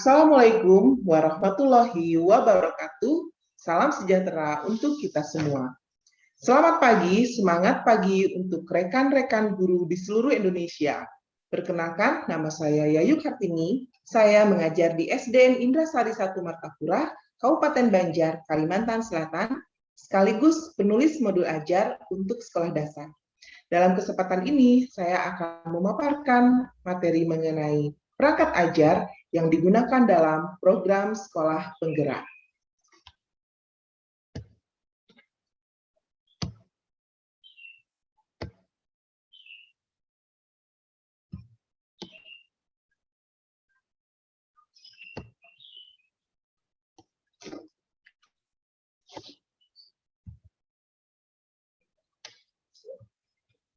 Assalamualaikum warahmatullahi wabarakatuh. Salam sejahtera untuk kita semua. Selamat pagi, semangat pagi untuk rekan-rekan guru di seluruh Indonesia. Perkenalkan, nama saya Yayu Kartini. Saya mengajar di SDN Indrasari 1 Martapura, Kabupaten Banjar, Kalimantan Selatan, sekaligus penulis modul ajar untuk sekolah dasar. Dalam kesempatan ini, saya akan memaparkan materi mengenai perangkat ajar yang digunakan dalam program sekolah penggerak.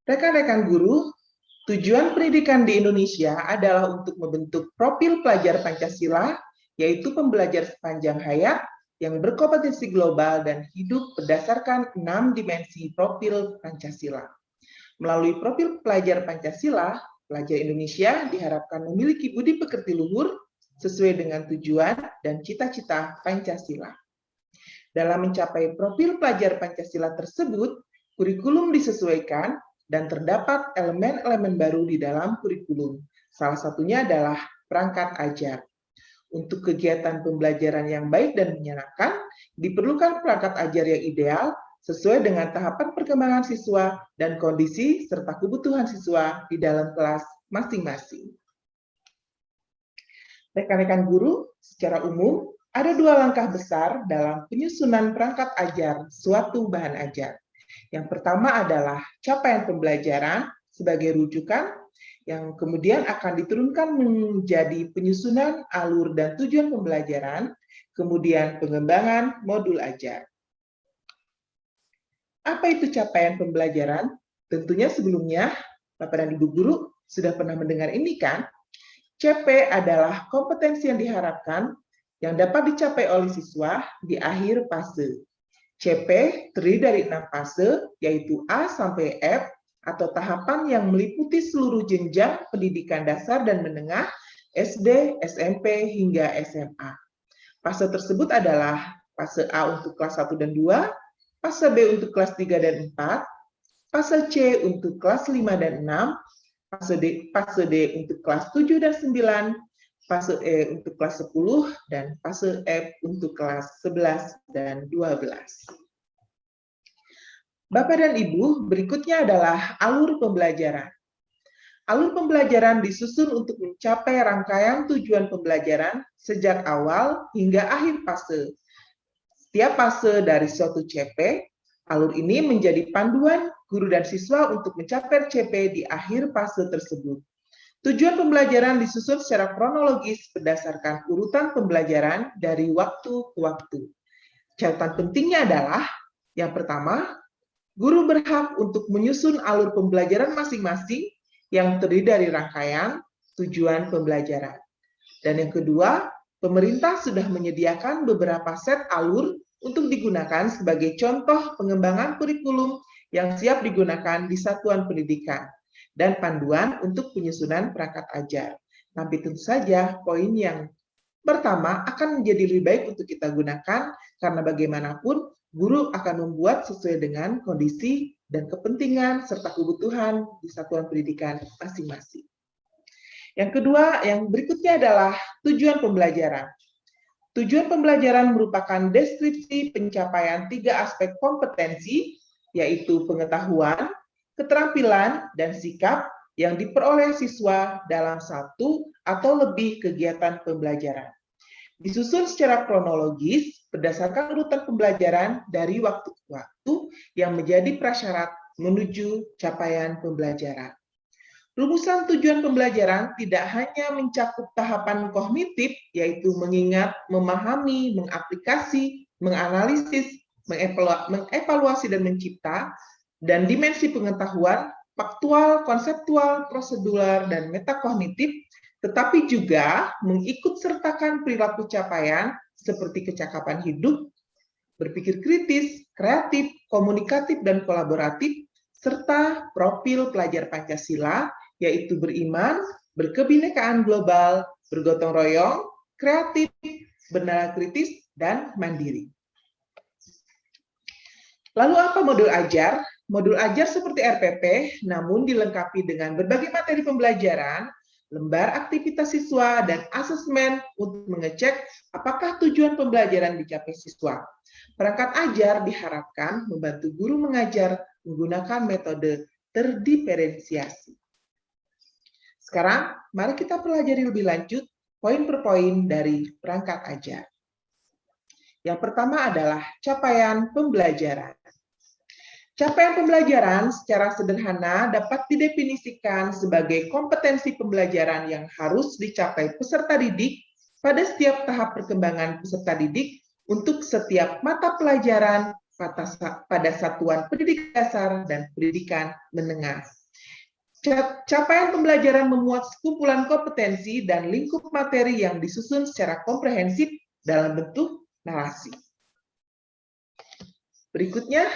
Rekan-rekan guru, tujuan pendidikan di Indonesia adalah untuk membentuk profil pelajar Pancasila, yaitu pembelajar sepanjang hayat yang berkompetensi global dan hidup berdasarkan 6 dimensi profil Pancasila. Melalui profil pelajar Pancasila, pelajar Indonesia diharapkan memiliki budi pekerti luhur sesuai dengan tujuan dan cita-cita Pancasila. Dalam mencapai profil pelajar Pancasila tersebut, kurikulum disesuaikan dan terdapat elemen-elemen baru di dalam kurikulum. Salah satunya adalah perangkat ajar. Untuk kegiatan pembelajaran yang baik dan menyenangkan, diperlukan perangkat ajar yang ideal sesuai dengan tahapan perkembangan siswa dan kondisi serta kebutuhan siswa di dalam kelas masing-masing. Rekan-rekan guru, secara umum, ada 2 langkah besar dalam penyusunan perangkat ajar suatu bahan ajar. Yang pertama adalah capaian pembelajaran sebagai rujukan, yang kemudian akan diturunkan menjadi penyusunan alur dan tujuan pembelajaran, kemudian pengembangan modul ajar. Apa itu capaian pembelajaran? Tentunya sebelumnya, Bapak dan Ibu Guru sudah pernah mendengar ini kan? CP adalah kompetensi yang diharapkan yang dapat dicapai oleh siswa di akhir fase. CP terdiri dari 6 fase, yaitu A sampai F, atau tahapan yang meliputi seluruh jenjang pendidikan dasar dan menengah, SD, SMP, hingga SMA. Fase tersebut adalah fase A untuk kelas 1 dan 2, fase B untuk kelas 3 dan 4, fase C untuk kelas 5 dan 6, fase D untuk kelas 7 dan 9, fase E untuk kelas 10, dan fase F untuk kelas 11 dan 12. Bapak dan Ibu, berikutnya adalah alur pembelajaran. Alur pembelajaran disusun untuk mencapai rangkaian tujuan pembelajaran sejak awal hingga akhir fase. Setiap fase dari suatu CP, alur ini menjadi panduan guru dan siswa untuk mencapai CP di akhir fase tersebut. Tujuan pembelajaran disusun secara kronologis berdasarkan urutan pembelajaran dari waktu ke waktu. Catatan pentingnya adalah, yang pertama, guru berhak untuk menyusun alur pembelajaran masing-masing yang terdiri dari rangkaian tujuan pembelajaran. Dan yang kedua, pemerintah sudah menyediakan beberapa set alur untuk digunakan sebagai contoh pengembangan kurikulum yang siap digunakan di satuan pendidikan dan panduan untuk penyusunan perangkat ajar. Tapi tentu saja poin yang pertama akan menjadi lebih baik untuk kita gunakan karena bagaimanapun guru akan membuat sesuai dengan kondisi dan kepentingan serta kebutuhan di satuan pendidikan masing-masing. Yang kedua, yang berikutnya adalah tujuan pembelajaran. Tujuan pembelajaran merupakan deskripsi pencapaian 3 aspek kompetensi, yaitu pengetahuan, keterampilan, dan sikap yang diperoleh siswa dalam satu atau lebih kegiatan pembelajaran. Disusun secara kronologis berdasarkan urutan pembelajaran dari waktu ke waktu yang menjadi prasyarat menuju capaian pembelajaran. Rumusan tujuan pembelajaran tidak hanya mencakup tahapan kognitif, yaitu mengingat, memahami, mengaplikasi, menganalisis, mengevaluasi, dan mencipta, dan dimensi pengetahuan, faktual, konseptual, prosedural, dan metakognitif, tetapi juga mengikut sertakan perilaku capaian seperti kecakapan hidup, berpikir kritis, kreatif, komunikatif, dan kolaboratif, serta profil pelajar Pancasila, yaitu beriman, berkebinekaan global, bergotong royong, kreatif, bernada kritis, dan mandiri. Lalu apa modul ajar? Modul ajar seperti RPP, namun dilengkapi dengan berbagai materi pembelajaran, lembar aktivitas siswa, dan asesmen untuk mengecek apakah tujuan pembelajaran dicapai siswa. Perangkat ajar diharapkan membantu guru mengajar menggunakan metode terdiferensiasi. Sekarang, mari kita pelajari lebih lanjut poin per poin dari perangkat ajar. Yang pertama adalah capaian pembelajaran. Capaian pembelajaran secara sederhana dapat didefinisikan sebagai kompetensi pembelajaran yang harus dicapai peserta didik pada setiap tahap perkembangan peserta didik untuk setiap mata pelajaran pada satuan pendidikan dasar dan pendidikan menengah. Capaian pembelajaran memuat sekumpulan kompetensi dan lingkup materi yang disusun secara komprehensif dalam bentuk narasi. Berikutnya,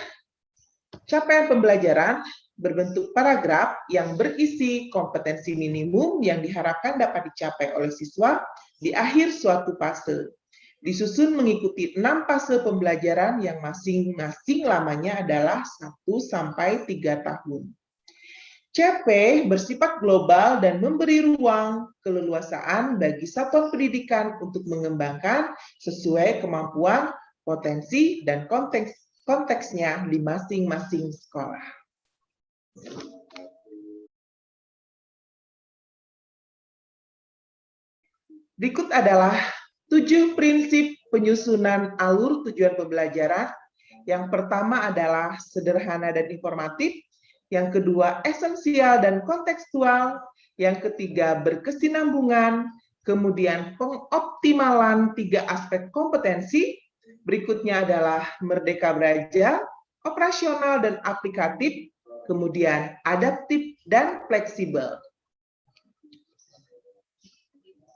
capaian pembelajaran berbentuk paragraf yang berisi kompetensi minimum yang diharapkan dapat dicapai oleh siswa di akhir suatu fase. Disusun mengikuti 6 fase pembelajaran yang masing-masing lamanya adalah 1-3 tahun. CP bersifat global dan memberi ruang keleluasaan bagi satuan pendidikan untuk mengembangkan sesuai kemampuan, potensi, dan konteksnya di masing-masing sekolah. Berikut adalah 7 prinsip penyusunan alur tujuan pembelajaran. Yang pertama adalah sederhana dan informatif. Yang kedua, esensial dan kontekstual. Yang ketiga, berkesinambungan. Kemudian, pengoptimalan 3 aspek kompetensi. Berikutnya adalah merdeka belajar, operasional dan aplikatif. Kemudian, adaptif dan fleksibel.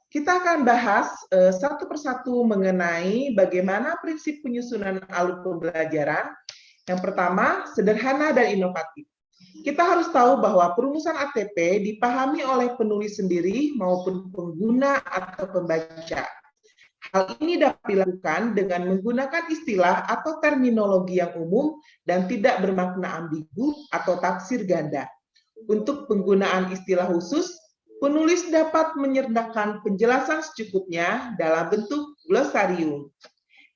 Kita akan bahas satu persatu mengenai bagaimana prinsip penyusunan alur pembelajaran. Yang pertama, sederhana dan inovatif. Kita harus tahu bahwa perumusan ATP dipahami oleh penulis sendiri maupun pengguna atau pembaca. Hal ini dapat dilakukan dengan menggunakan istilah atau terminologi yang umum dan tidak bermakna ambigu atau tafsir ganda. Untuk penggunaan istilah khusus, penulis dapat menyertakan penjelasan secukupnya dalam bentuk glosarium.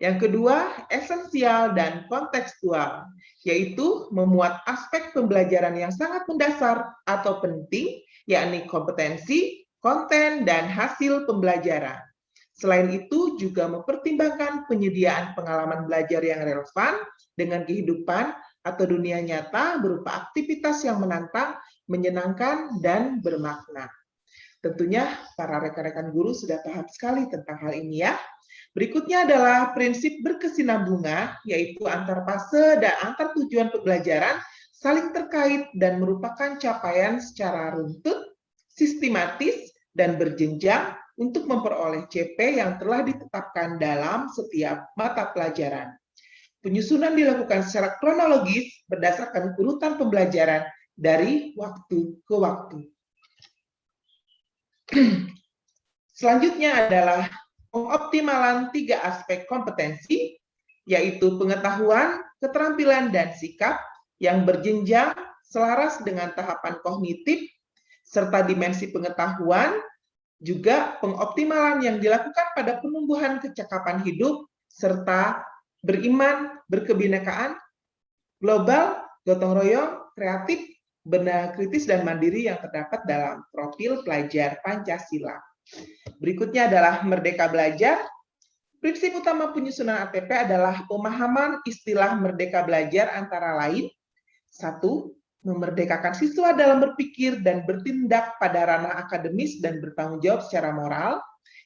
Yang kedua, esensial dan kontekstual, yaitu memuat aspek pembelajaran yang sangat mendasar atau penting, yakni kompetensi, konten, dan hasil pembelajaran. Selain itu, juga mempertimbangkan penyediaan pengalaman belajar yang relevan dengan kehidupan atau dunia nyata berupa aktivitas yang menantang, menyenangkan, dan bermakna. Tentunya para rekan-rekan guru sudah paham sekali tentang hal ini ya. Berikutnya adalah prinsip berkesinambungan, yaitu antar fase dan antar tujuan pembelajaran saling terkait dan merupakan capaian secara runtut, sistematis, dan berjenjang untuk memperoleh CP yang telah ditetapkan dalam setiap mata pelajaran. Penyusunan dilakukan secara kronologis berdasarkan urutan pembelajaran dari waktu ke waktu. Selanjutnya adalah pengoptimalan 3 aspek kompetensi, yaitu pengetahuan, keterampilan, dan sikap yang berjenjang selaras dengan tahapan kognitif, serta dimensi pengetahuan, juga pengoptimalan yang dilakukan pada penumbuhan kecakapan hidup, serta beriman, berkebinekaan, global, gotong royong, kreatif, bernada kritis, dan mandiri yang terdapat dalam profil pelajar Pancasila. Berikutnya adalah merdeka belajar. Prinsip utama penyusunan ATP adalah pemahaman istilah merdeka belajar antara lain, 1. Memerdekakan siswa dalam berpikir dan bertindak pada ranah akademis dan bertanggung jawab secara moral.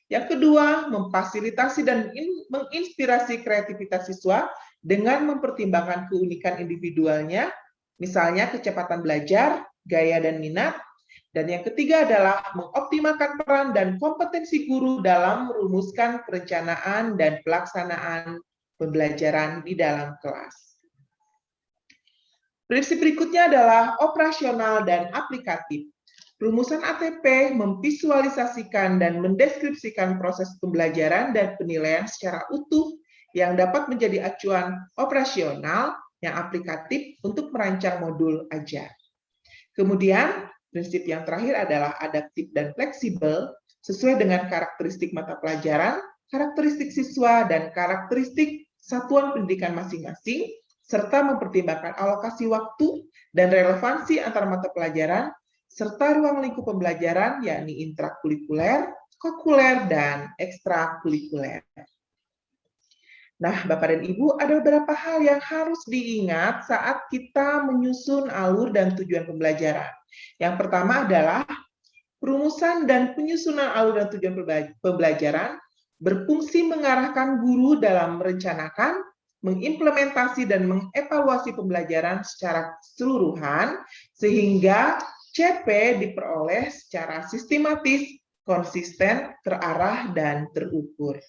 Yang kedua, memfasilitasi dan menginspirasi kreativitas siswa dengan mempertimbangkan keunikan individualnya, misalnya kecepatan belajar, gaya dan minat. Dan yang ketiga adalah mengoptimalkan peran dan kompetensi guru dalam merumuskan perencanaan dan pelaksanaan pembelajaran di dalam kelas. Prinsip berikutnya adalah operasional dan aplikatif. Rumusan ATP memvisualisasikan dan mendeskripsikan proses pembelajaran dan penilaian secara utuh yang dapat menjadi acuan operasional yang aplikatif untuk merancang modul ajar. Kemudian, prinsip yang terakhir adalah adaptif dan fleksibel sesuai dengan karakteristik mata pelajaran, karakteristik siswa, dan karakteristik satuan pendidikan masing-masing, serta mempertimbangkan alokasi waktu dan relevansi antara mata pelajaran, serta ruang lingkup pembelajaran, yakni intrakurikuler, kokuler, dan ekstrakurikuler. Nah, Bapak dan Ibu, ada beberapa hal yang harus diingat saat kita menyusun alur dan tujuan pembelajaran. Yang pertama adalah perumusan dan penyusunan alur dan tujuan pembelajaran berfungsi mengarahkan guru dalam merencanakan, mengimplementasi, dan mengevaluasi pembelajaran secara keseluruhan, sehingga CP diperoleh secara sistematis, konsisten, terarah, dan terukur.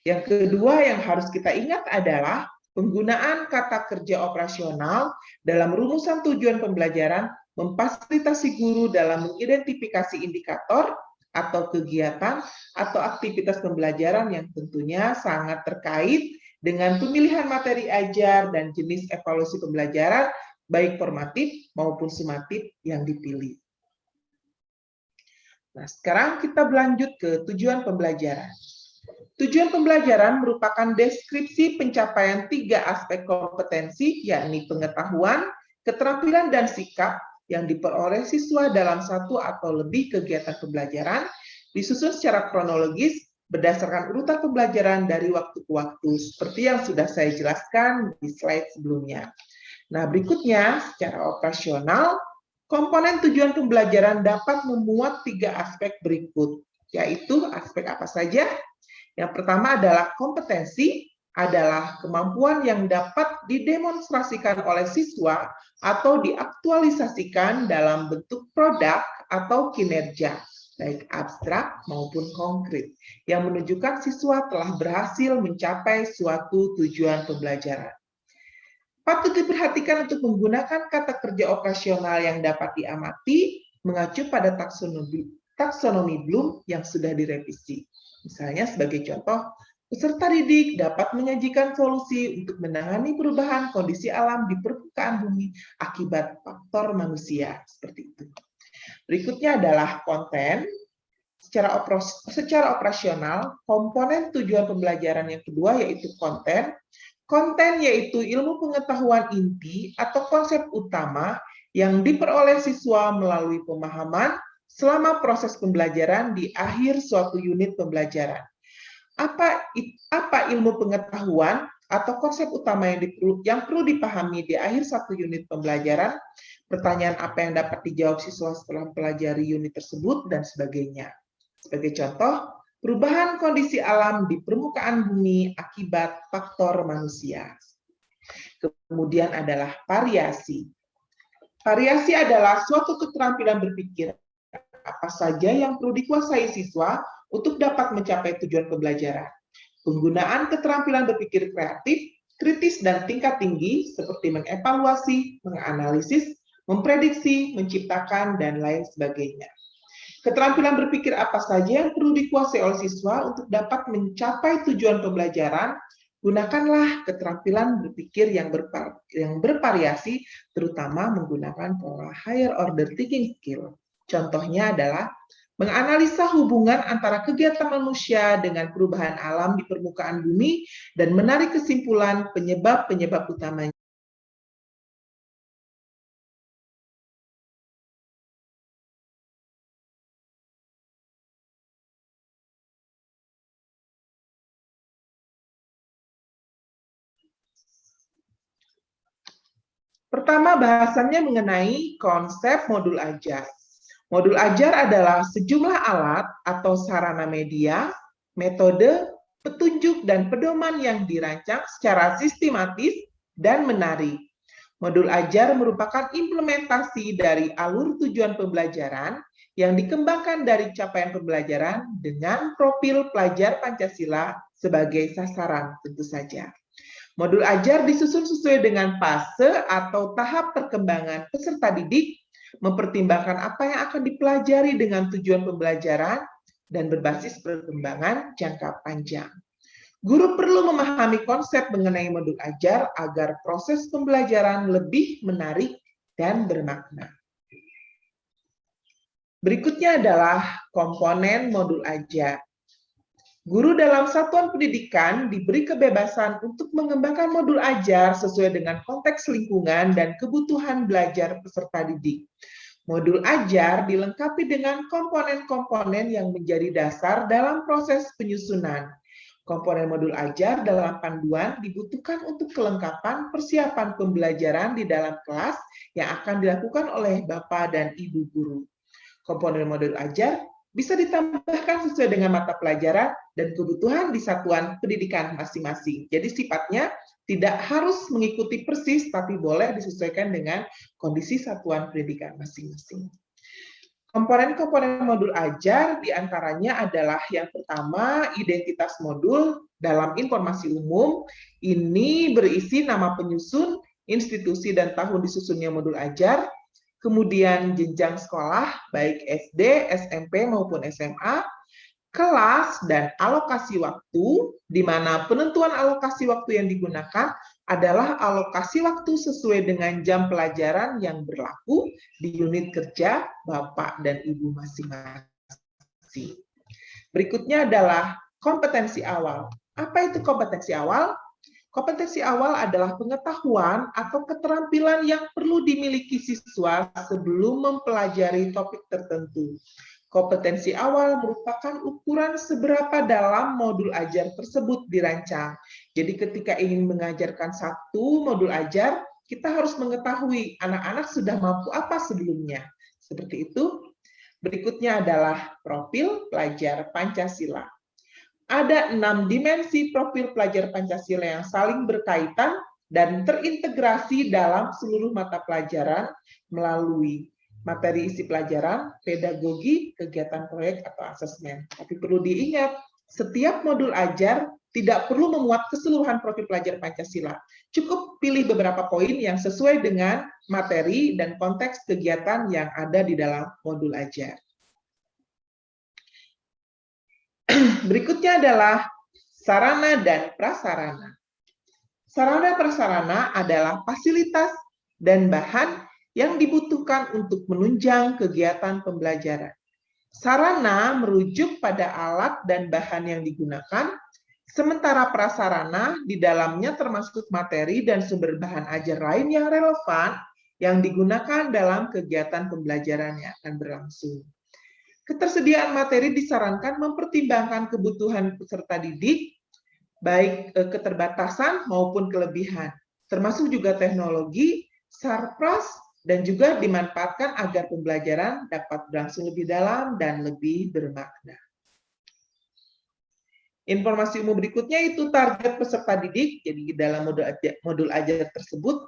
Yang kedua yang harus kita ingat adalah penggunaan kata kerja operasional dalam rumusan tujuan pembelajaran memfasilitasi guru dalam mengidentifikasi indikator atau kegiatan atau aktivitas pembelajaran yang tentunya sangat terkait dengan pemilihan materi ajar dan jenis evaluasi pembelajaran baik formatif maupun sumatif yang dipilih. Nah, sekarang kita berlanjut ke tujuan pembelajaran. Tujuan pembelajaran merupakan deskripsi pencapaian 3 aspek kompetensi, yakni pengetahuan, keterampilan, dan sikap yang diperoleh siswa dalam satu atau lebih kegiatan pembelajaran, disusun secara kronologis berdasarkan urutan pembelajaran dari waktu ke waktu, seperti yang sudah saya jelaskan di slide sebelumnya. Nah, berikutnya, secara operasional, komponen tujuan pembelajaran dapat memuat 3 aspek berikut, yaitu aspek apa saja? Yang pertama adalah kompetensi, adalah kemampuan yang dapat didemonstrasikan oleh siswa atau diaktualisasikan dalam bentuk produk atau kinerja, baik abstrak maupun konkret, yang menunjukkan siswa telah berhasil mencapai suatu tujuan pembelajaran. Patut diperhatikan untuk menggunakan kata kerja operasional yang dapat diamati, mengacu pada taksonomi Bloom yang sudah direvisi. Misalnya sebagai contoh, peserta didik dapat menyajikan solusi untuk menangani perubahan kondisi alam di permukaan bumi akibat faktor manusia. Seperti itu. Berikutnya adalah konten. Secara operasional, komponen tujuan pembelajaran yang kedua yaitu konten. Konten yaitu ilmu pengetahuan inti atau konsep utama yang diperoleh siswa melalui pemahaman selama proses pembelajaran di akhir suatu unit pembelajaran. Apa ilmu pengetahuan atau konsep utama yang perlu dipahami di akhir satu unit pembelajaran? Pertanyaan apa yang dapat dijawab siswa setelah mempelajari unit tersebut, dan sebagainya. Sebagai contoh, perubahan kondisi alam di permukaan bumi akibat faktor manusia. Kemudian adalah variasi. Variasi adalah suatu keterampilan berpikir apa saja yang perlu dikuasai siswa untuk dapat mencapai tujuan pembelajaran. Penggunaan keterampilan berpikir kreatif, kritis, dan tingkat tinggi seperti mengevaluasi, menganalisis, memprediksi, menciptakan, dan lain sebagainya. Keterampilan berpikir apa saja yang perlu dikuasai oleh siswa untuk dapat mencapai tujuan pembelajaran. Gunakanlah keterampilan berpikir yang bervariasi, terutama menggunakan pola higher order thinking skill. Contohnya adalah menganalisa hubungan antara kegiatan manusia dengan perubahan alam di permukaan bumi dan menarik kesimpulan penyebab-penyebab utamanya. Pertama, bahasannya mengenai konsep modul ajar. Modul ajar adalah sejumlah alat atau sarana media, metode, petunjuk, dan pedoman yang dirancang secara sistematis dan menarik. Modul ajar merupakan implementasi dari alur tujuan pembelajaran yang dikembangkan dari capaian pembelajaran dengan profil pelajar Pancasila sebagai sasaran tentu saja. Modul ajar disusun sesuai dengan fase atau tahap perkembangan peserta didik mempertimbangkan apa yang akan dipelajari dengan tujuan pembelajaran, dan berbasis perkembangan jangka panjang. Guru perlu memahami konsep mengenai modul ajar agar proses pembelajaran lebih menarik dan bermakna. Berikutnya adalah komponen modul ajar. Guru dalam satuan pendidikan diberi kebebasan untuk mengembangkan modul ajar sesuai dengan konteks lingkungan dan kebutuhan belajar peserta didik. Modul ajar dilengkapi dengan komponen-komponen yang menjadi dasar dalam proses penyusunan. Komponen modul ajar dalam panduan dibutuhkan untuk kelengkapan persiapan pembelajaran di dalam kelas yang akan dilakukan oleh Bapak dan Ibu guru. Komponen modul ajar bisa ditambahkan sesuai dengan mata pelajaran dan kebutuhan di satuan pendidikan masing-masing. Jadi sifatnya tidak harus mengikuti persis, tapi boleh disesuaikan dengan kondisi satuan pendidikan masing-masing. Komponen-komponen modul ajar diantaranya adalah yang pertama, identitas modul dalam informasi umum. Ini berisi nama penyusun, institusi dan tahun disusunnya modul ajar, kemudian jenjang sekolah, baik SD, SMP maupun SMA, kelas dan alokasi waktu, di mana penentuan alokasi waktu yang digunakan adalah alokasi waktu sesuai dengan jam pelajaran yang berlaku di unit kerja Bapak dan Ibu masing-masing. Berikutnya adalah kompetensi awal. Apa itu kompetensi awal? Kompetensi awal adalah pengetahuan atau keterampilan yang perlu dimiliki siswa sebelum mempelajari topik tertentu. Kompetensi awal merupakan ukuran seberapa dalam modul ajar tersebut dirancang. Jadi ketika ingin mengajarkan satu modul ajar, kita harus mengetahui anak-anak sudah mampu apa sebelumnya. Seperti itu. Berikutnya adalah profil pelajar Pancasila. Ada 6 dimensi profil pelajar Pancasila yang saling berkaitan dan terintegrasi dalam seluruh mata pelajaran melalui materi isi pelajaran, pedagogi, kegiatan proyek atau asesmen. Tapi perlu diingat, setiap modul ajar tidak perlu memuat keseluruhan profil pelajar Pancasila. Cukup pilih beberapa poin yang sesuai dengan materi dan konteks kegiatan yang ada di dalam modul ajar. Berikutnya adalah sarana dan prasarana. Sarana prasarana adalah fasilitas dan bahan yang dibutuhkan untuk menunjang kegiatan pembelajaran. Sarana merujuk pada alat dan bahan yang digunakan, sementara prasarana di dalamnya termasuk materi dan sumber bahan ajar lain yang relevan yang digunakan dalam kegiatan pembelajaran yang akan berlangsung. Ketersediaan materi disarankan mempertimbangkan kebutuhan peserta didik, baik keterbatasan maupun kelebihan, termasuk juga teknologi, sarpras, dan juga dimanfaatkan agar pembelajaran dapat berlangsung lebih dalam dan lebih bermakna. Informasi umum berikutnya itu target peserta didik. Jadi dalam modul ajar tersebut,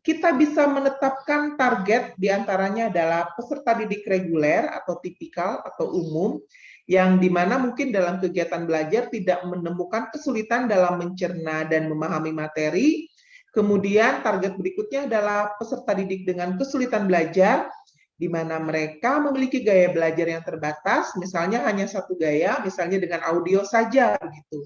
kita bisa menetapkan target diantaranya adalah peserta didik reguler atau tipikal atau umum, yang dimana mungkin dalam kegiatan belajar tidak menemukan kesulitan dalam mencerna dan memahami materi. Kemudian target berikutnya adalah peserta didik dengan kesulitan belajar, di mana mereka memiliki gaya belajar yang terbatas, misalnya hanya satu gaya, misalnya dengan audio saja, begitu.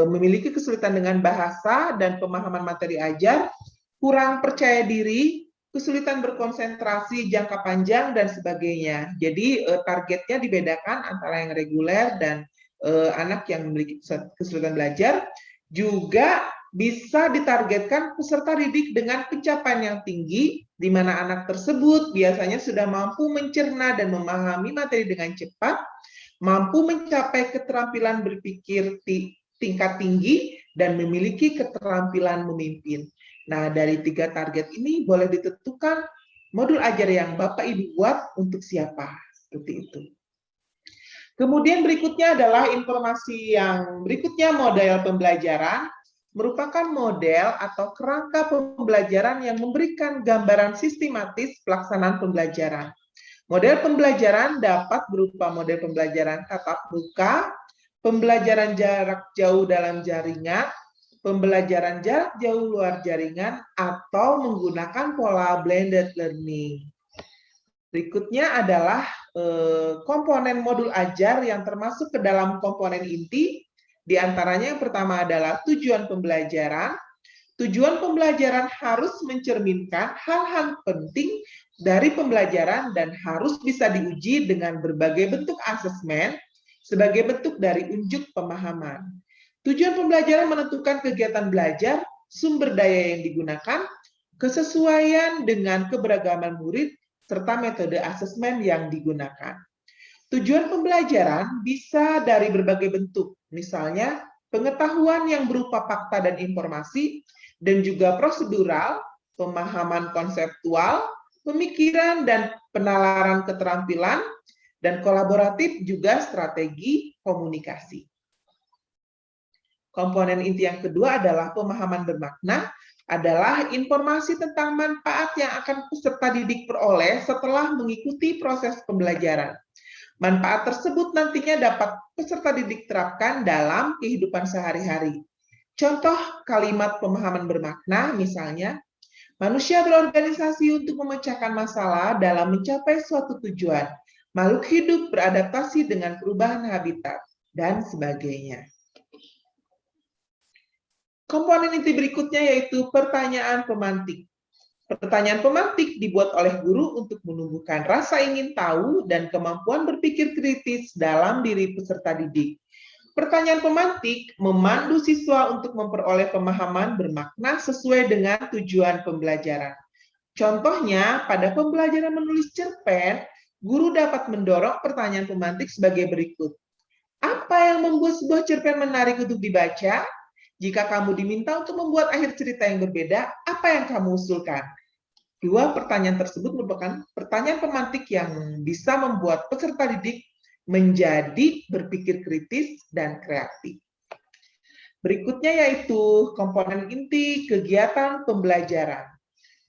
Memiliki kesulitan dengan bahasa dan pemahaman materi ajar, kurang percaya diri, kesulitan berkonsentrasi jangka panjang, dan sebagainya. Jadi targetnya dibedakan antara yang reguler dan anak yang memiliki kesulitan belajar. Juga bisa ditargetkan peserta didik dengan pencapaian yang tinggi, di mana anak tersebut biasanya sudah mampu mencerna dan memahami materi dengan cepat, mampu mencapai keterampilan berpikir tingkat tinggi, dan memiliki keterampilan memimpin. Nah, dari 3 target ini boleh ditentukan modul ajar yang Bapak Ibu buat untuk siapa, seperti itu. Kemudian berikutnya adalah informasi yang berikutnya, model pembelajaran merupakan model atau kerangka pembelajaran yang memberikan gambaran sistematis pelaksanaan pembelajaran. Model pembelajaran dapat berupa model pembelajaran tatap muka, pembelajaran jarak jauh dalam jaringan, pembelajaran jarak jauh luar jaringan, atau menggunakan pola blended learning. Berikutnya adalah komponen modul ajar yang termasuk ke dalam komponen inti. Di antaranya yang pertama adalah tujuan pembelajaran. Tujuan pembelajaran harus mencerminkan hal-hal penting dari pembelajaran dan harus bisa diuji dengan berbagai bentuk asesmen sebagai bentuk dari unjuk pemahaman. Tujuan pembelajaran menentukan kegiatan belajar, sumber daya yang digunakan, kesesuaian dengan keberagaman murid, serta metode asesmen yang digunakan. Tujuan pembelajaran bisa dari berbagai bentuk, misalnya pengetahuan yang berupa fakta dan informasi, dan juga prosedural, pemahaman konseptual, pemikiran dan penalaran keterampilan, dan kolaboratif juga strategi komunikasi. Komponen inti yang kedua adalah pemahaman bermakna, adalah informasi tentang manfaat yang akan peserta didik peroleh setelah mengikuti proses pembelajaran. Manfaat tersebut nantinya dapat peserta didik terapkan dalam kehidupan sehari-hari. Contoh kalimat pemahaman bermakna misalnya, manusia berorganisasi untuk memecahkan masalah dalam mencapai suatu tujuan. Makhluk hidup beradaptasi dengan perubahan habitat, dan sebagainya. Komponen inti berikutnya yaitu pertanyaan pemantik. Pertanyaan pemantik dibuat oleh guru untuk menumbuhkan rasa ingin tahu dan kemampuan berpikir kritis dalam diri peserta didik. Pertanyaan pemantik memandu siswa untuk memperoleh pemahaman bermakna sesuai dengan tujuan pembelajaran. Contohnya, pada pembelajaran menulis cerpen, guru dapat mendorong pertanyaan pemantik sebagai berikut. Apa yang membuat sebuah cerpen menarik untuk dibaca? Jika kamu diminta untuk membuat akhir cerita yang berbeda, apa yang kamu usulkan? Dua pertanyaan tersebut merupakan pertanyaan pemantik yang bisa membuat peserta didik menjadi berpikir kritis dan kreatif. Berikutnya yaitu komponen inti kegiatan pembelajaran.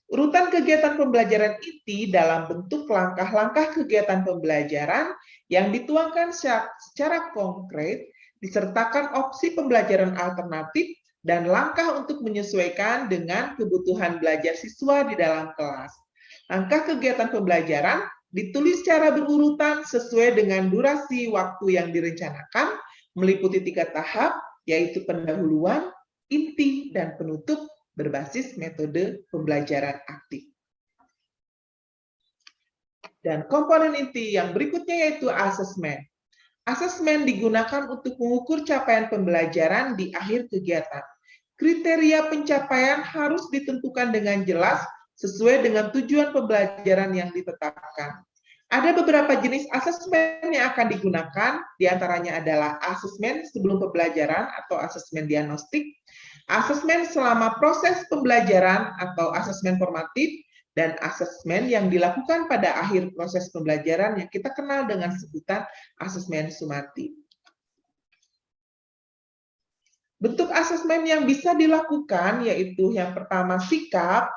Urutan kegiatan pembelajaran inti dalam bentuk langkah-langkah kegiatan pembelajaran yang dituangkan secara konkret, disertakan opsi pembelajaran alternatif dan langkah untuk menyesuaikan dengan kebutuhan belajar siswa di dalam kelas. Langkah kegiatan pembelajaran ditulis secara berurutan sesuai dengan durasi waktu yang direncanakan, meliputi 3 tahap, yaitu pendahuluan, inti, dan penutup berbasis metode pembelajaran aktif. Dan komponen inti yang berikutnya yaitu asesmen. Asesmen digunakan untuk mengukur capaian pembelajaran di akhir kegiatan. Kriteria pencapaian harus ditentukan dengan jelas sesuai dengan tujuan pembelajaran yang ditetapkan. Ada beberapa jenis asesmen yang akan digunakan, diantaranya adalah asesmen sebelum pembelajaran atau asesmen diagnostik, asesmen selama proses pembelajaran atau asesmen formatif, dan asesmen yang dilakukan pada akhir proses pembelajaran yang kita kenal dengan sebutan asesmen sumatif. Bentuk asesmen yang bisa dilakukan yaitu yang pertama sikap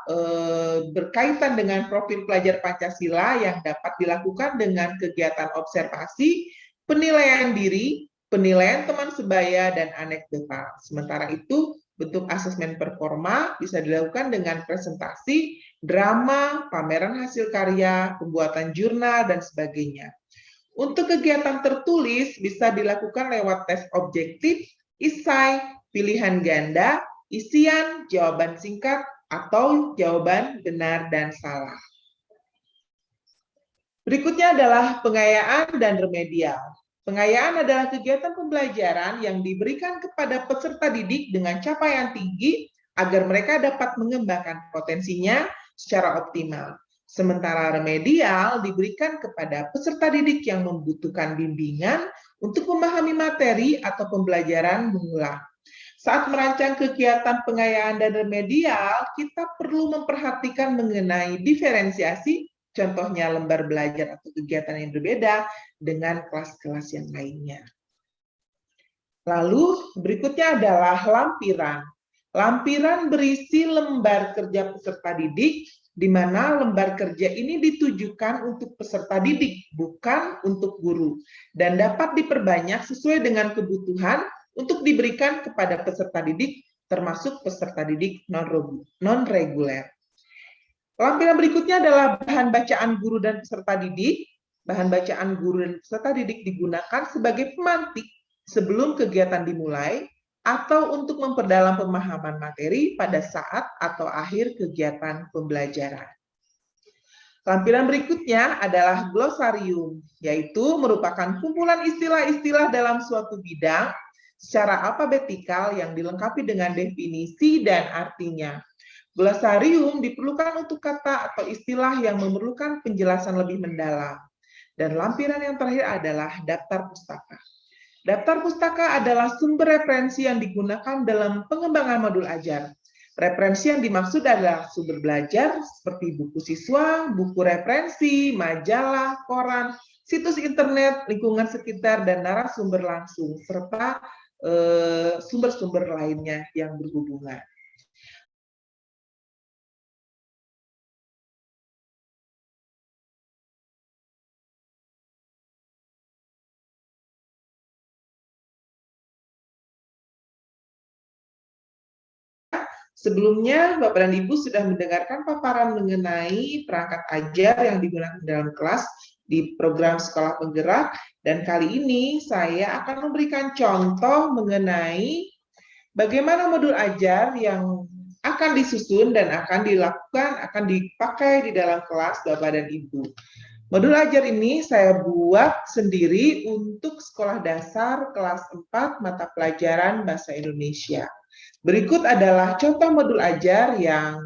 berkaitan dengan profil pelajar Pancasila yang dapat dilakukan dengan kegiatan observasi, penilaian diri, penilaian teman sebaya, dan anekdota. Sementara itu, bentuk asesmen performa bisa dilakukan dengan presentasi, drama, pameran hasil karya, pembuatan jurnal, dan sebagainya. Untuk kegiatan tertulis bisa dilakukan lewat tes objektif, esai, pilihan ganda, isian, jawaban singkat, atau jawaban benar dan salah. Berikutnya adalah pengayaan dan remedial. Pengayaan adalah kegiatan pembelajaran yang diberikan kepada peserta didik dengan capaian tinggi agar mereka dapat mengembangkan potensinya secara optimal. Sementara remedial diberikan kepada peserta didik yang membutuhkan bimbingan untuk memahami materi atau pembelajaran mengulang. Saat merancang kegiatan pengayaan dan remedial, kita perlu memperhatikan mengenai diferensiasi, contohnya lembar belajar atau kegiatan yang berbeda dengan kelas-kelas yang lainnya. Lalu berikutnya adalah lampiran. Lampiran berisi lembar kerja peserta didik, di mana lembar kerja ini ditujukan untuk peserta didik, bukan untuk guru, dan dapat diperbanyak sesuai dengan kebutuhan untuk diberikan kepada peserta didik, termasuk peserta didik non-reguler. Lampiran berikutnya adalah bahan bacaan guru dan peserta didik. Bahan bacaan guru dan peserta didik digunakan sebagai pemantik sebelum kegiatan dimulai atau untuk memperdalam pemahaman materi pada saat atau akhir kegiatan pembelajaran. Lampiran berikutnya adalah glosarium, yaitu merupakan kumpulan istilah-istilah dalam suatu bidang secara alfabetikal yang dilengkapi dengan definisi dan artinya. Glosarium diperlukan untuk kata atau istilah yang memerlukan penjelasan lebih mendalam. Dan lampiran yang terakhir adalah daftar pustaka. Daftar pustaka adalah sumber referensi yang digunakan dalam pengembangan modul ajar. Referensi yang dimaksud adalah sumber belajar seperti buku siswa, buku referensi, majalah, koran, situs internet, lingkungan sekitar, dan narasumber langsung, serta sumber-sumber lainnya yang berhubungan. Sebelumnya, Bapak dan Ibu sudah mendengarkan paparan mengenai perangkat ajar yang digunakan dalam kelas di program sekolah penggerak, dan kali ini saya akan memberikan contoh mengenai bagaimana modul ajar yang akan disusun dan akan dipakai di dalam kelas Bapak dan Ibu. Modul ajar ini saya buat sendiri untuk sekolah dasar kelas 4 mata pelajaran Bahasa Indonesia. Berikut adalah contoh modul ajar yang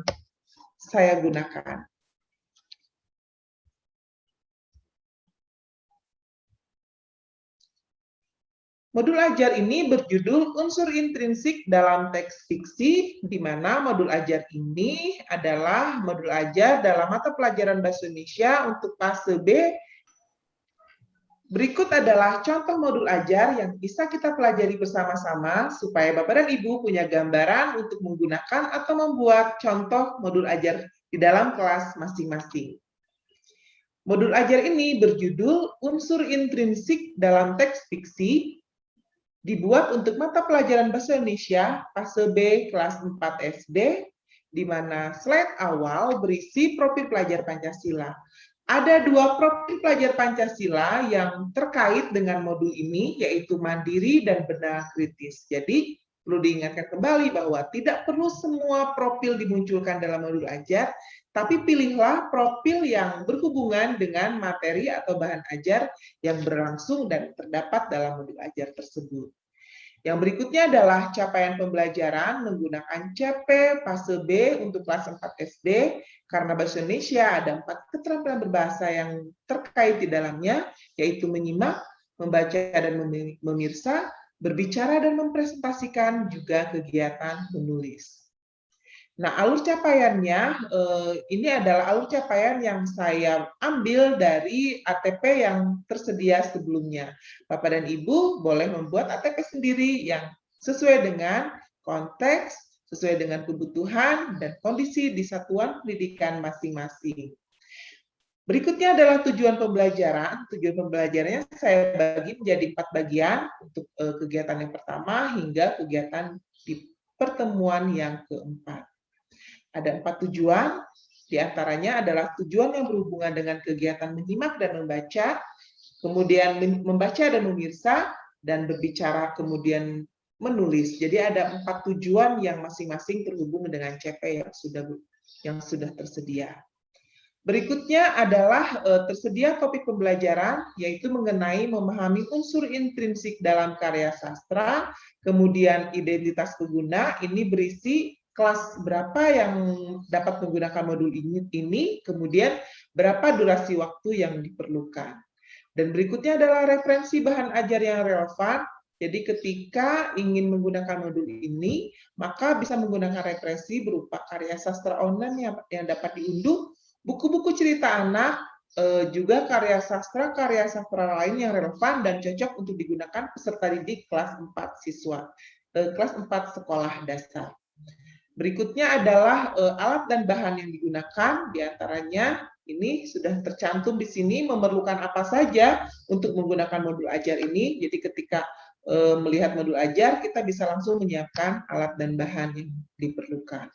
saya gunakan. Modul ajar ini berjudul unsur intrinsik dalam teks fiksi, di mana modul ajar ini adalah modul ajar dalam mata pelajaran Bahasa Indonesia untuk fase B. Berikut adalah contoh modul ajar yang bisa kita pelajari bersama-sama supaya Bapak dan Ibu punya gambaran untuk menggunakan atau membuat contoh modul ajar di dalam kelas masing-masing. Modul ajar ini berjudul unsur intrinsik dalam teks fiksi, dibuat untuk mata pelajaran Bahasa Indonesia fase B kelas 4 SD, di mana slide awal berisi profil pelajar Pancasila. Ada dua profil pelajar Pancasila yang terkait dengan modul ini, yaitu mandiri dan benar kritis. Jadi, perlu diingatkan kembali bahwa tidak perlu semua profil dimunculkan dalam modul ajar, tapi pilihlah profil yang berhubungan dengan materi atau bahan ajar yang berlangsung dan terdapat dalam modul ajar tersebut. Yang berikutnya adalah capaian pembelajaran menggunakan CP fase B untuk kelas 4 SD, karena Bahasa Indonesia ada 4 keterampilan berbahasa yang terkait di dalamnya, yaitu menyimak, membaca dan memirsa, berbicara dan mempresentasikan, juga kegiatan menulis. Nah, alur capaiannya, ini adalah alur capaian yang saya ambil dari ATP yang tersedia sebelumnya. Bapak dan Ibu boleh membuat ATP sendiri yang sesuai dengan konteks, sesuai dengan kebutuhan dan kondisi di satuan pendidikan masing-masing. Berikutnya adalah tujuan pembelajaran. Tujuan pembelajarannya saya bagi menjadi 4 bagian untuk kegiatan yang pertama hingga kegiatan di pertemuan yang keempat. Ada 4 tujuan, diantaranya adalah tujuan yang berhubungan dengan kegiatan menyimak dan membaca, kemudian membaca dan memirsa, dan berbicara kemudian menulis. Jadi ada 4 tujuan yang masing-masing terhubung dengan CP yang sudah tersedia. Berikutnya adalah tersedia topik pembelajaran, yaitu mengenai memahami unsur intrinsik dalam karya sastra, kemudian identitas pengguna, ini berisi kelas berapa yang dapat menggunakan modul ini, kemudian berapa durasi waktu yang diperlukan. Dan berikutnya adalah referensi bahan ajar yang relevan. Jadi ketika ingin menggunakan modul ini, maka bisa menggunakan referensi berupa karya sastra online yang dapat diunduh, buku-buku cerita anak, juga karya sastra lain yang relevan dan cocok untuk digunakan peserta didik kelas 4 siswa, kelas 4 sekolah dasar. Berikutnya adalah alat dan bahan yang digunakan, diantaranya ini sudah tercantum di sini memerlukan apa saja untuk menggunakan modul ajar ini. Jadi ketika melihat modul ajar, kita bisa langsung menyiapkan alat dan bahan yang diperlukan.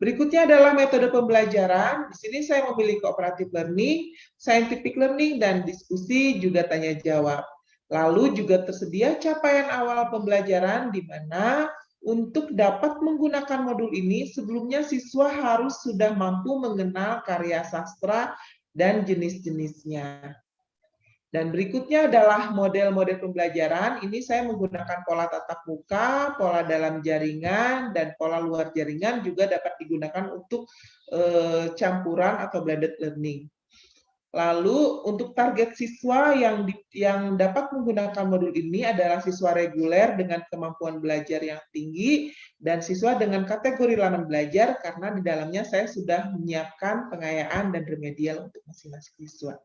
Berikutnya adalah metode pembelajaran. Di sini saya memilih cooperative learning, scientific learning, dan diskusi juga tanya jawab. Lalu juga tersedia capaian awal pembelajaran di mana untuk dapat menggunakan modul ini sebelumnya siswa harus sudah mampu mengenal karya sastra dan jenis-jenisnya. Dan berikutnya adalah model-model pembelajaran. Ini saya menggunakan pola tatap muka, pola dalam jaringan, dan pola luar jaringan juga dapat digunakan untuk campuran atau blended learning. Lalu untuk target siswa yang dapat menggunakan modul ini adalah siswa reguler dengan kemampuan belajar yang tinggi dan siswa dengan kategori laman belajar karena di dalamnya saya sudah menyiapkan pengayaan dan remedial untuk masing-masing siswa.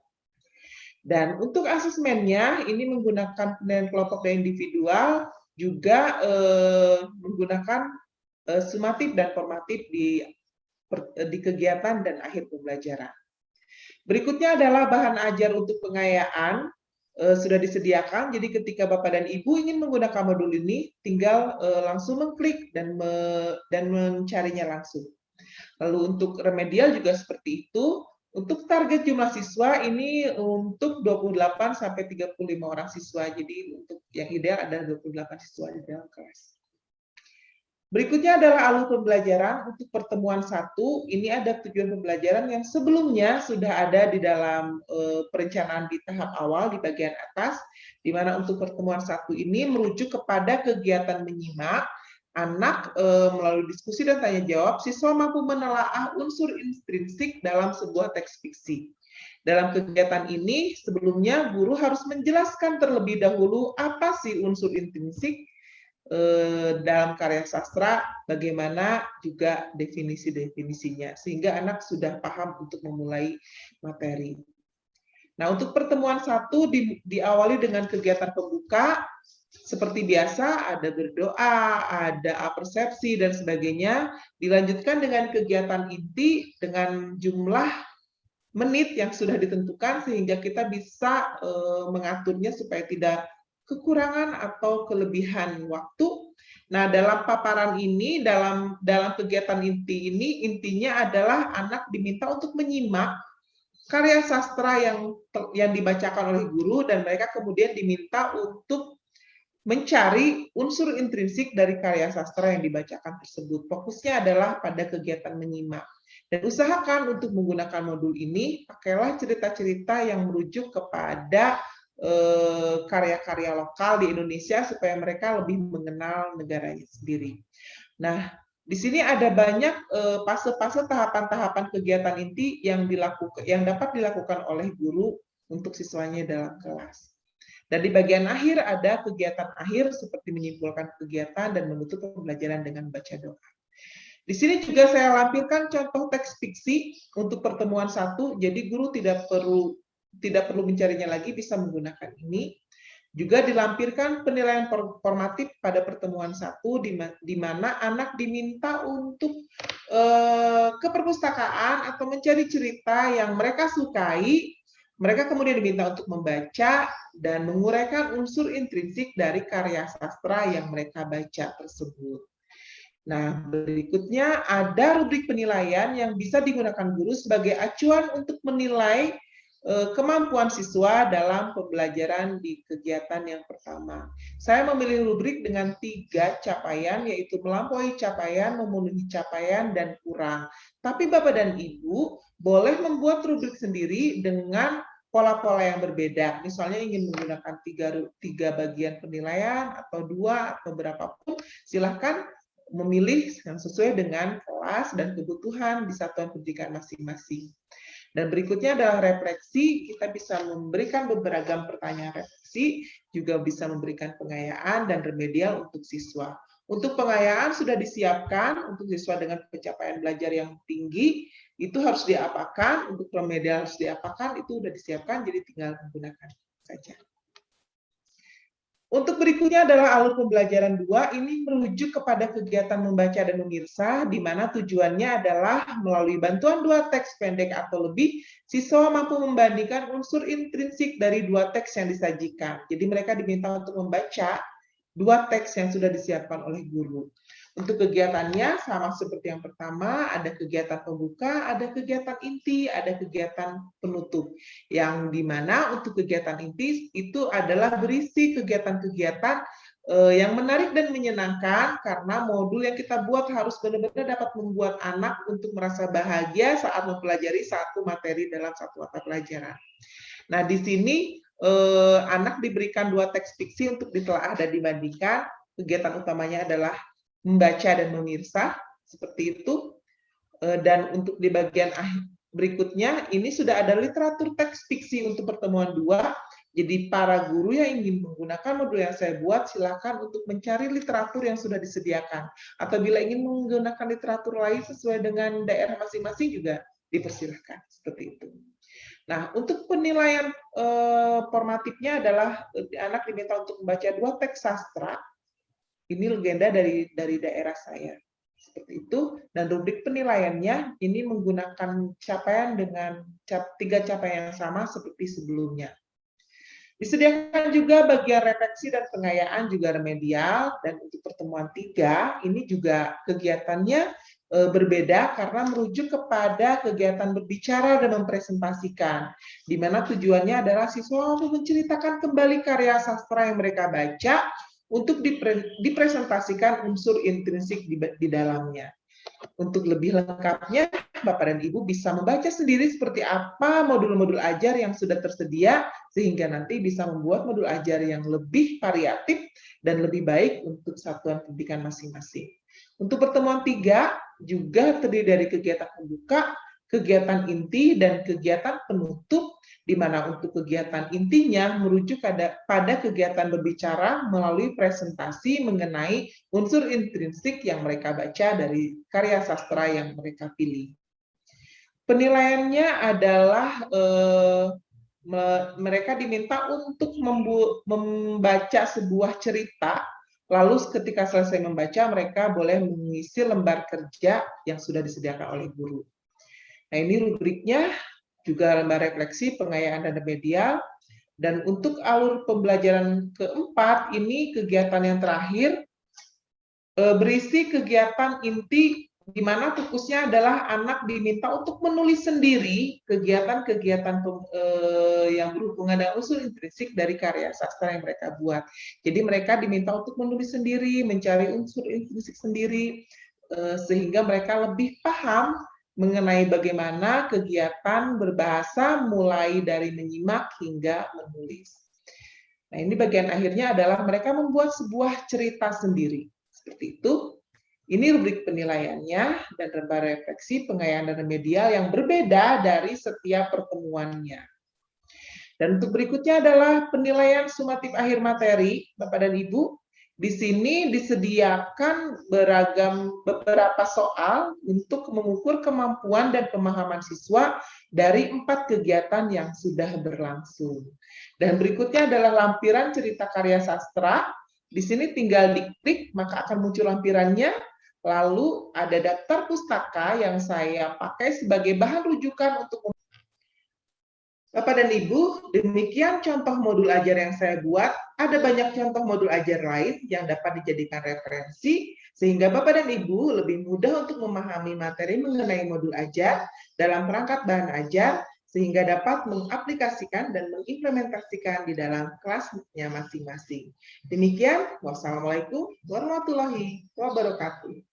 Dan untuk asesmennya ini menggunakan penilaian kelompok dan individual, juga menggunakan sumatif dan formatif di kegiatan dan akhir pembelajaran. Berikutnya adalah bahan ajar untuk pengayaan, sudah disediakan, jadi ketika Bapak dan Ibu ingin menggunakan modul ini, tinggal langsung mengklik dan mencarinya langsung. Lalu untuk remedial juga seperti itu. Untuk target jumlah siswa ini untuk 28 sampai 35 orang siswa. Jadi untuk yang ideal ada 28 siswa di dalam kelas. Berikutnya adalah alur pembelajaran. Untuk pertemuan 1, ini ada tujuan pembelajaran yang sebelumnya sudah ada di dalam perencanaan di tahap awal di bagian atas, di mana untuk pertemuan 1 ini merujuk kepada kegiatan menyimak, anak melalui diskusi dan tanya jawab, siswa mampu menelaah unsur intrinsik dalam sebuah teks fiksi. Dalam kegiatan ini, sebelumnya guru harus menjelaskan terlebih dahulu apa sih unsur intrinsik dalam karya sastra, bagaimana juga definisi-definisinya, sehingga anak sudah paham untuk memulai materi. Nah, untuk pertemuan 1 diawali dengan kegiatan pembuka, seperti biasa, ada berdoa, ada persepsi, dan sebagainya. Dilanjutkan dengan kegiatan inti dengan jumlah menit yang sudah ditentukan, sehingga kita bisa mengaturnya supaya tidak kekurangan atau kelebihan waktu. Nah, dalam paparan ini, dalam kegiatan inti ini, intinya adalah anak diminta untuk menyimak karya sastra yang dibacakan oleh guru, dan mereka kemudian diminta untuk mencari unsur intrinsik dari karya sastra yang dibacakan tersebut. Fokusnya adalah pada kegiatan menyimak. Dan usahakan untuk menggunakan modul ini, pakailah cerita-cerita yang merujuk kepada karya-karya lokal di Indonesia supaya mereka lebih mengenal negaranya sendiri. Nah, di sini ada banyak fase-fase tahapan-tahapan kegiatan inti yang dapat dilakukan oleh guru untuk siswanya dalam kelas. Dan di bagian akhir ada kegiatan akhir seperti menyimpulkan kegiatan dan menutup pembelajaran dengan baca doa. Di sini juga saya lampirkan contoh teks fiksi untuk pertemuan 1, jadi guru tidak perlu mencarinya lagi, bisa menggunakan ini. Juga dilampirkan penilaian formatif pada pertemuan 1, di mana anak diminta untuk ke perpustakaan atau mencari cerita yang mereka sukai. Mereka kemudian diminta untuk membaca dan menguraikan unsur intrinsik dari karya sastra yang mereka baca tersebut. Nah, berikutnya ada rubrik penilaian yang bisa digunakan guru sebagai acuan untuk menilai kemampuan siswa dalam pembelajaran di kegiatan yang pertama. Saya memilih rubrik dengan 3 capaian, yaitu melampaui capaian, memenuhi capaian, dan kurang. Tapi Bapak dan Ibu boleh membuat rubrik sendiri dengan pola-pola yang berbeda. Misalnya ingin menggunakan 3 bagian penilaian, atau 2, atau berapapun, silahkan memilih yang sesuai dengan kelas dan kebutuhan di satuan pendidikan masing-masing. Dan berikutnya adalah refleksi. Kita bisa memberikan beberapa pertanyaan refleksi, juga bisa memberikan pengayaan dan remedial untuk siswa. Untuk pengayaan sudah disiapkan untuk siswa dengan pencapaian belajar yang tinggi, itu harus diapakan. Untuk remedial harus diapakan, itu sudah disiapkan, jadi tinggal menggunakan saja. Untuk berikutnya adalah alur pembelajaran 2, ini merujuk kepada kegiatan membaca dan memirsa, di mana tujuannya adalah melalui bantuan 2 teks pendek atau lebih, siswa mampu membandingkan unsur intrinsik dari 2 teks yang disajikan. Jadi mereka diminta untuk membaca 2 teks yang sudah disiapkan oleh guru. Untuk kegiatannya sama seperti yang pertama, ada kegiatan pembuka, ada kegiatan inti, ada kegiatan penutup. Yang dimana untuk kegiatan inti itu adalah berisi kegiatan-kegiatan yang menarik dan menyenangkan karena modul yang kita buat harus benar-benar dapat membuat anak untuk merasa bahagia saat mempelajari satu materi dalam satu mata pelajaran. Nah, di sini anak diberikan 2 teks fiksi untuk ditelaah dan dibandingkan. Kegiatan utamanya adalah membaca dan memirsa, seperti itu. Dan untuk di bagian berikutnya, ini sudah ada literatur teks fiksi untuk pertemuan 2. Jadi para guru yang ingin menggunakan modul yang saya buat, silakan untuk mencari literatur yang sudah disediakan. Atau bila ingin menggunakan literatur lain sesuai dengan daerah masing-masing juga dipersilahkan, seperti itu. Nah, untuk penilaian formatifnya adalah anak diminta untuk membaca 2 teks sastra. Ini legenda dari daerah saya. Seperti itu. Dan rubrik penilaiannya ini menggunakan capaian dengan 3 capaian yang sama seperti sebelumnya. Disediakan juga bagian refleksi dan pengayaan juga remedial, dan untuk pertemuan 3 ini juga kegiatannya berbeda karena merujuk kepada kegiatan berbicara dan mempresentasikan, di mana tujuannya adalah siswa menceritakan kembali karya sastra yang mereka baca untuk dipresentasikan unsur intrinsik di dalamnya. Untuk lebih lengkapnya, Bapak dan Ibu bisa membaca sendiri seperti apa modul-modul ajar yang sudah tersedia, sehingga nanti bisa membuat modul ajar yang lebih variatif dan lebih baik untuk satuan pendidikan masing-masing. Untuk pertemuan 3 juga terdiri dari kegiatan pembuka, kegiatan inti, dan kegiatan penutup, di mana untuk kegiatan intinya merujuk pada kegiatan berbicara melalui presentasi mengenai unsur intrinsik yang mereka baca dari karya sastra yang mereka pilih. Penilaiannya adalah mereka diminta untuk membaca sebuah cerita, lalu ketika selesai membaca mereka boleh mengisi lembar kerja yang sudah disediakan oleh guru. Nah, ini rubriknya, juga lembar refleksi, pengayaan dan remedial. Dan untuk alur pembelajaran keempat, ini kegiatan yang terakhir, berisi kegiatan inti di mana fokusnya adalah anak diminta untuk menulis sendiri kegiatan-kegiatan yang berhubungan dengan unsur intrinsik dari karya sastra yang mereka buat. Jadi mereka diminta untuk menulis sendiri, mencari unsur intrinsik sendiri, sehingga mereka lebih paham mengenai bagaimana kegiatan berbahasa mulai dari menyimak hingga menulis. Nah, ini bagian akhirnya adalah mereka membuat sebuah cerita sendiri. Seperti itu. Ini rubrik penilaiannya dan lembar refleksi, pengayaan dan remedial yang berbeda dari setiap pertemuannya. Dan untuk berikutnya adalah penilaian sumatif akhir materi, Bapak dan Ibu. Di sini disediakan beberapa soal untuk mengukur kemampuan dan pemahaman siswa dari 4 kegiatan yang sudah berlangsung. Dan berikutnya adalah lampiran cerita karya sastra. Di sini tinggal diklik, maka akan muncul lampirannya. Lalu ada daftar pustaka yang saya pakai sebagai bahan rujukan untuk Bapak dan Ibu, demikian contoh modul ajar yang saya buat. Ada banyak contoh modul ajar lain yang dapat dijadikan referensi, sehingga Bapak dan Ibu lebih mudah untuk memahami materi mengenai modul ajar dalam perangkat bahan ajar, sehingga dapat mengaplikasikan dan mengimplementasikan di dalam kelasnya masing-masing. Demikian, wassalamualaikum warahmatullahi wabarakatuh.